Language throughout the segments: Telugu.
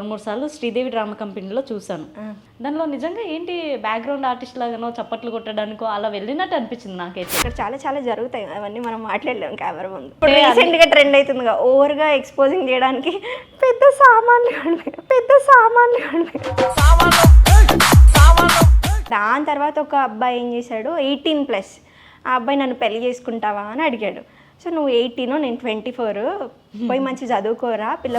2-3 సార్లు శ్రీదేవి డ్రామా కంపెనీలో చూసాను. దానిలో నిజంగా ఏంటి బ్యాక్గ్రౌండ్ ఆర్టిస్ట్ లాగానో చప్పట్లు కొట్టడానికో అలా వెళ్ళినట్టు అనిపించింది నాకైతే. ఇక్కడ చాలా చాలా జరుగుతాయి, అవన్నీ మనం మాట్లాడలేము కెమెరా ముందు. ఇప్పుడు రీసెంట్గా ట్రెండ్ అవుతుందిగా ఓవర్గా ఎక్స్పోజింగ్ చేయడానికి పెద్ద సామాన్లు దాని తర్వాత ఒక అబ్బాయి ఏం చేశాడు, 18+. ఆ అబ్బాయి నన్ను పెళ్లి చేసుకుంటావా అని అడిగాడు. సో నువ్వు 18, నేను 24, పోయి మంచి చదువుకోరా పిల్ల.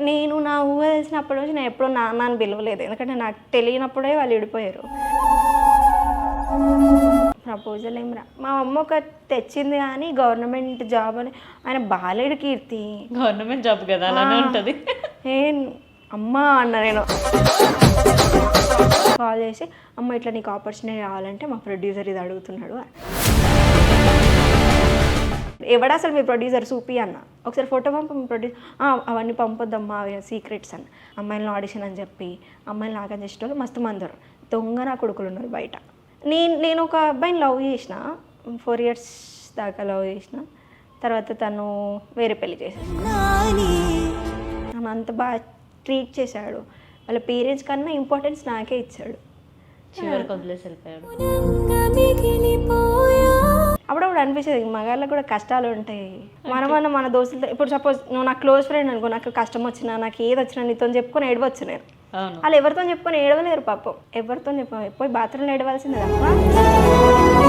నేను నా ఊహ తెలిసినప్పటి నుంచి నేను ఎప్పుడూ నాన్న అని పిలవలేదు, ఎందుకంటే నాకు తెలియనప్పుడే వాళ్ళు విడిపోయారు. ప్రపోజల్ ఏం రా, మా అమ్మ ఒక తెచ్చింది కానీ గవర్నమెంట్ జాబ్ అని. ఆయన బాలేడు కీర్తి, గవర్నమెంట్ జాబ్ కదా అలానే ఉంటుంది. అమ్మా అన్న నేను కాల్ చేసి, అమ్మ ఇట్లా నీకు ఆపర్చునిటీ రావాలంటే మా ప్రొడ్యూసర్ ఇది అడుగుతున్నాడు. ఎవడా అసలు మీ ప్రొడ్యూసర్ చూపి అన్న, ఒకసారి ఫోటో పంప అవన్నీ పంపొద్దమ్మా అవి సీక్రెట్స్ అన్న. అమ్మాయిలను ఆడిషన్ అని చెప్పి అమ్మాయిలు నాకని చేసేటోళ్ళు మస్తు మందరు దొంగ నా కొడుకులు ఉన్నారు బయట. నేను ఒక అబ్బాయిని లవ్ చేసిన, 4 years దాకా లవ్ చేసిన. తర్వాత తను వేరే పెళ్లి చేశాడు. నన్ను అంత బాగా ట్రీట్ చేశాడు, వాళ్ళ పేరెంట్స్ కన్నా ఇంపార్టెన్స్ నాకే ఇచ్చాడు. చివరికి వదిలేసి వెళ్ళిపోయాడు. అప్పుడప్పుడు అనిపించేది మగాళ్ళకి కూడా కష్టాలు ఉంటాయి. మన దోస్తులతో, ఇప్పుడు సపోజ్ నువ్వు నాకు క్లోజ్ ఫ్రెండ్ అనుకో, నాకు కష్టం వచ్చినా నాకు ఏది వచ్చినా నీతో చెప్పుకొని ఏడవచ్చు. నేను వాళ్ళు ఎవరితో చెప్పుకొని ఏడవలేరు పాపం, ఎవరితో పోయి బాత్రూంలో ఏడవలసిందే తప్ప